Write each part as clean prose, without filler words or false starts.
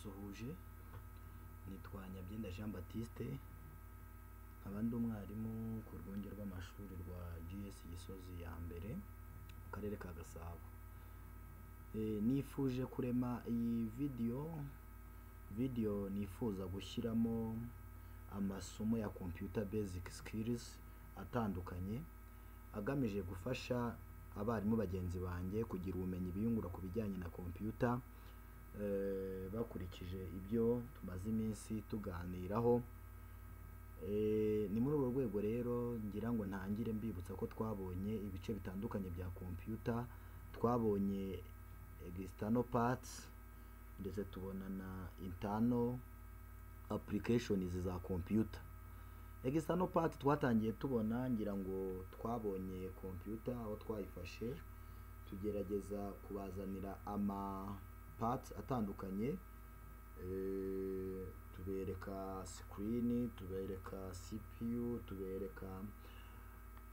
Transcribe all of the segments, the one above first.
ndabasuhuje, nitwa Nyabyenda Jean Baptiste, abandi umwarimu ku rwunge rw'amashuri rwa GS Gisozi ya mbere mu karere ka Gasabo. Nifuje kurema iyi video nifuza gushyiramo amasomo ya computer basic skills atandukanye agamije gufasha abarimu bagenzi banjye kugira ubumenyi biyungura ku bijyanye na computer bakurikije ibyo tumaze iminsi tuganiraho. Ni muri urwo rwego rero ngira ngo ntangire mbibutsa ko twabonye ibice bitandukanye bya computer, twabonye external parts ndetse tubona na internal applications za computer. External part twatangiye tubona, ngira ngo twabonye computer aho twayifashe tugerageza kubazanira ama parts atandukanye, tubereka screen, tubereka CPU, tubereka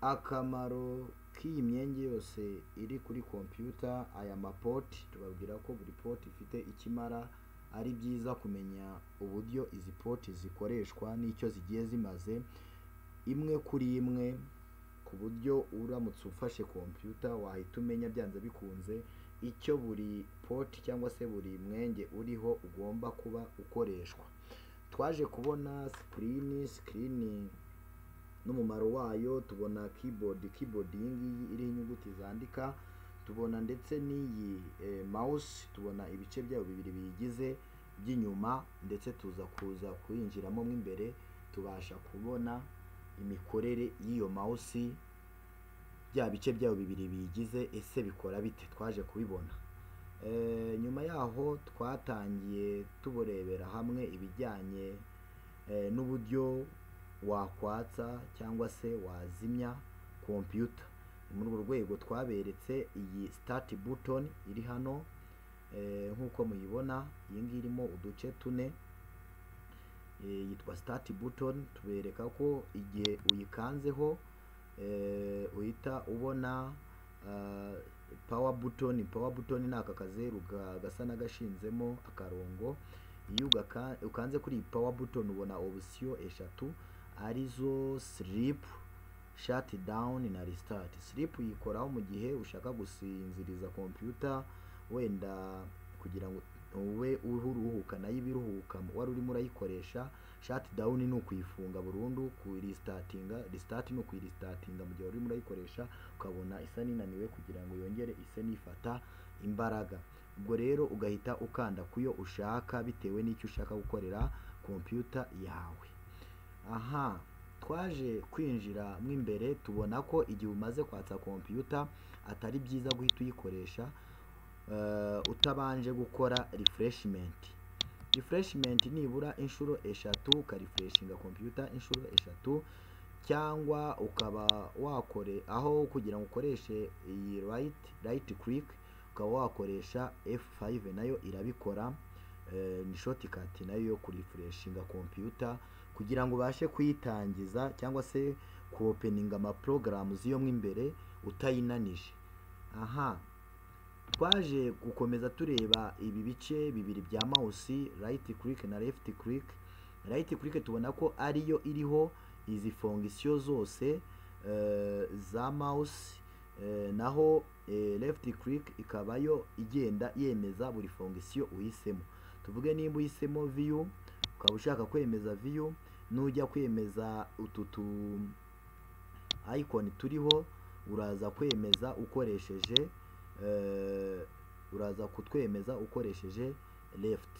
akamaro k'iyi myenge yose iri kuri computer. Aya maport tubabwira ko buri port ifite ikimara, ari byiza kumenya uburyo izi port zikoreshwa n'icyo zigiye zimaze imwe kuri imwe, ku buryo uramutse ufashe computer wahita umenya byanze bikunze icyo buri port cyangwa se buri mwenge uriho ugomba kuba ukoreshwa. Twaje kubona screen n'umumaro wayo, tubona keyboard iyi iri inyuguti zandika, tubona ndetse n'iyi mouse, tubona ibice byayo bibiri biyigize by'inyuma, ndetse tuza kuyinjiramo mo imbere tubasha kubona imikorere y'iyo mouse, bya bice byayo bibiri biyigize ese bikora bite. Twaje kubibona. Nyuma yaho twatangiye tuburebera hamwe ibijyanye n'uburyo wakwatsa cyangwa se wazimya computer. Muri urwo rwego twaberetse iyi start button iri hano, nk'uko muyibona iyi ngiyi irimo uduce tune, yitwa start button. Tubereka ko igihe uyikanzeho uhita ubona power button. Power button ni aka kazeru gasa n'agashinzemo akarongo. Iyo ukanze kuri iyi power button ubona option eshatu arizo sleep, shut down na restart. Sleep uyikoraho mu gihe ushaka gusinziriza computer, wenda kugira ngo ube uruhuka nayo ibiruhuka wari urimo urayikoresha. Shut down ni ukuyifunga burundu, ku restartinga. Restart ni ukuyirestartinga mu gihe urimo urayikoresha ukabona isa ninaniwe kugira ngo yongere ise nifata imbaraga. Ubwo rero ugahita ukanda kuyo ushaka bitewe n'icyo ushaka gukorera computer yawe. Aha, twaje kwinjira mo imbere tubona ko igihe umaze kwatsa computer atari byiza guhita uyikoresha utabanje gukora refreshment. Refreshment nibura inshuro eshatu, ukarefreshinga computer inshuro eshatu, cyangwa ukaba wakore aho kugira ngo ukoreshe iyi right click ukaba wakoresha F5 nayo irabikora. Ni shortcut nayo yo kurefreshinga computer kugira ngo ubashe kuyitangiza cyangwa se kuopeninga ama programs yo imbere utayinanije. Aha, twaje gukomeza tureba ibi bice bibiri bya mouse, right click na left click. Right click tubona ko ariyo iriho izi fonction zose za mouse, naho left click ikabayo igenda yemeza buri fonction uhisemo. Tuvuge nimba uhisemo view, ukaba ushaka kwemeza view, nujya kwemeza ututu icon turiho uraza kwemeza ukoresheje uraza kutwemeza ukoresheje left,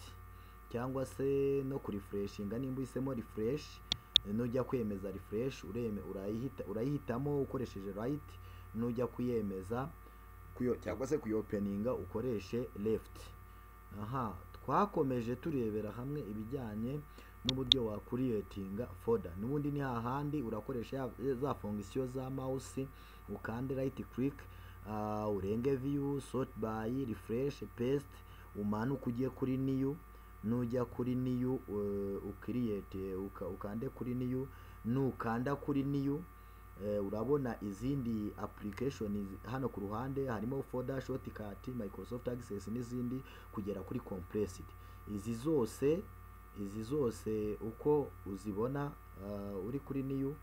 cyangwa se no kurefreshinga nimba uhisemo refresh, nujya kwemeza refresh urayihitamo ukoresheje right, nujya kuyemeza cyangwa se kuyopeninga ukoreshe left. Aha, twakomeje turebera hamwe ibijyanye n'uburyo wa creatinga folder. Nubundi ni hahandi urakoresha za fonction za mouse, ukande right click, urenge view, sort by, refresh, paste, umanuka ugiye kuri new, nujya kuri new ucreate ukande kuri new, nukanda kuri new urabona izindi applications hano ku ruhande harimo folder, shortcut, Microsoft Access n'izindi kugera kuri compressed. izi zose uko uzibona uri kuri new,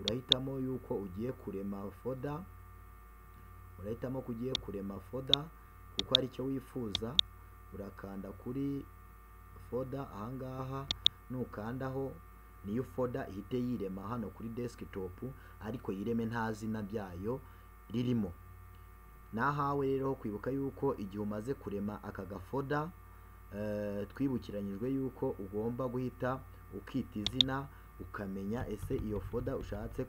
urahitamo yuko ugiye kurema folder, kuko ari cyo wifuza. Urakanda kuri folder ahangaha, nukandaho niyo folder ihite yirema hano kuri desktop, ariko yireme nta zina ryayo ririmo. Nahawe rero kwibuka yuko igihe umaze kurema aka gafoda, twibukiranyijwe yuko ugomba guhita ukita izina, ukamenya ese iyo foda ushatse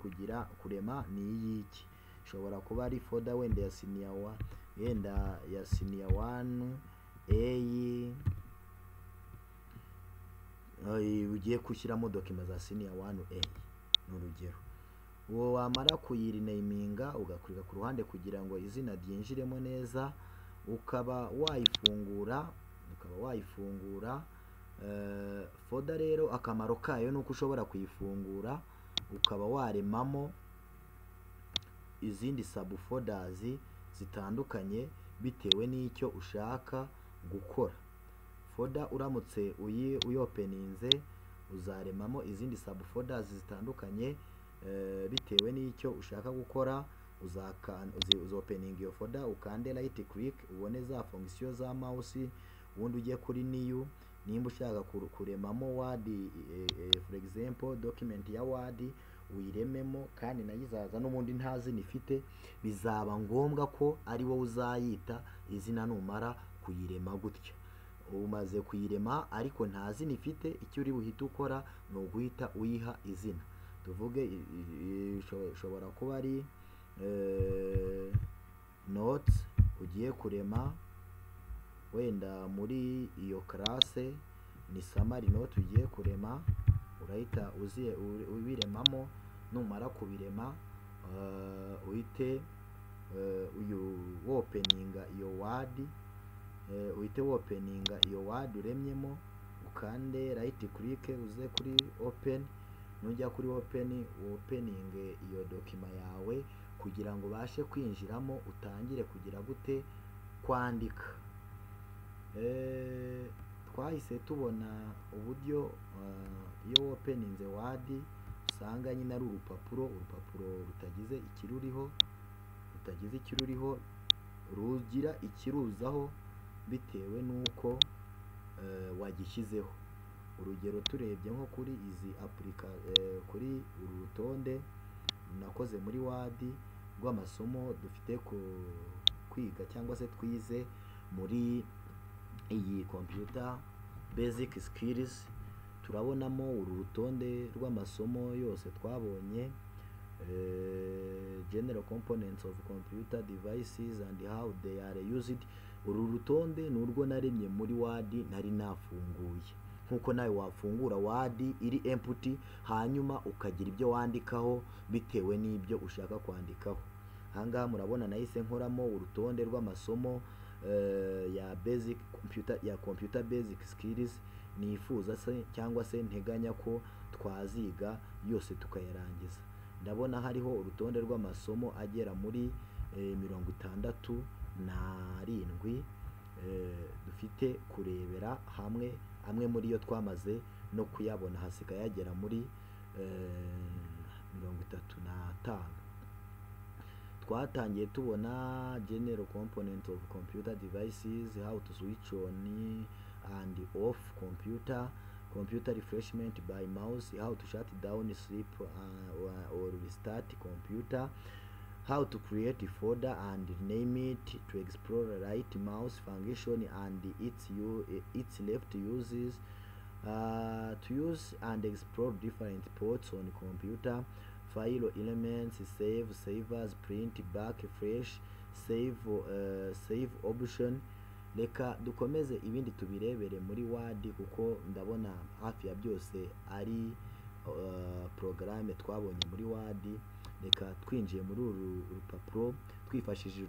kurema ni iyiki. Ishobora kuba ari foda wenda ya senior 1 ugiye gushyiramo dokima za senior 1A n'urugero. Uwo wamara kuyirinaminga ugakurira ku ruhande kugira ngo izina ryinjiremo neza, ukaba wayifungura. Folder rero akamaro kayo nuko ushobora kuyifungura ukaba waremamo izindi subfolders zitandukanye bitewe n'icyo ushaka gukora. Folder uramutse uyopeninze uzaremamo izindi subfolders zitandukanye bitewe n'icyo ushaka gukora. Uzopeninga iyo folder, ukande right click, ubone za fonction za mouse, ubundi ujye kuri new. Nimba ushaka kuremamo word, for example document ya word, uyirememo, kandi nayo izaza n'ubundi nta zina ifite. Bizaba ngombwa ko ari wowe uzayita izina numara kuyirema gutya. Umaze kuyirema ariko nta zina ifite, icyo uri buhite ukora ni uguhita uyiha izina. Tuvuge ishobora kuba ari notes ugiye kurema, wenda muri iyo classe ni summary note ugiye kurema. Urahita ubiremamo, numara kubirema uhite wopeninga iyo word, uremyemo, ukande right click, uze kuri open. Nujya kuri opening iyo dokima yawe kugira ngo ubashe kwinjiramo, utangire kugira gute kwandika. Twahise tubona uburyo iyo openinze word usanga nyine ari urupapuro rutagize ikiruriho, rugira ikiruzaho bitewe n'uko wagishyizeho. Urugero turebye nko kuri izi kuri uru rutonde nakoze muri word rw'amasomo dufite kwiga cyangwa se twize muri iyi computer basic skills, turabonamo uru rutonde rw'amasomo yose twabonye, general components of computer devices and how they are used. Uru rutonde ni urwo naremye muri word nari nafunguye, nkuko nawe wafungura word iri empty hanyuma ukagira ibyo wandikaho bitewe n'ibyo ushaka kwandikaho. Ahangaha murabona nahise nkoramo urutonde rw'amasomo ya computer basic skills nifuza se cyangwa se nteganya ko twaziga yose tukayarangiza. Ndabona hariho urutonde rw'amasomo agera muri 67 dufite kurebera hamwe. Amwe muri yo twamaze no kuyabona, hasigaye yagera muri 35. Twatangiye tubona general component of computer devices, how to switch on and off computer refreshment by mouse, how to shut down, sleep or restart computer, how to create a folder and name it, to explore right mouse function and its left uses, to use and explore different ports on computer, file elements, savers, print, back, fresh, save option. Reka dukomeze ibindi tubirebere muri word kuko ndabona hafi ya byose ari programme twabonye muri word. Reka twinjiye muri uru rupapuro, twifashishije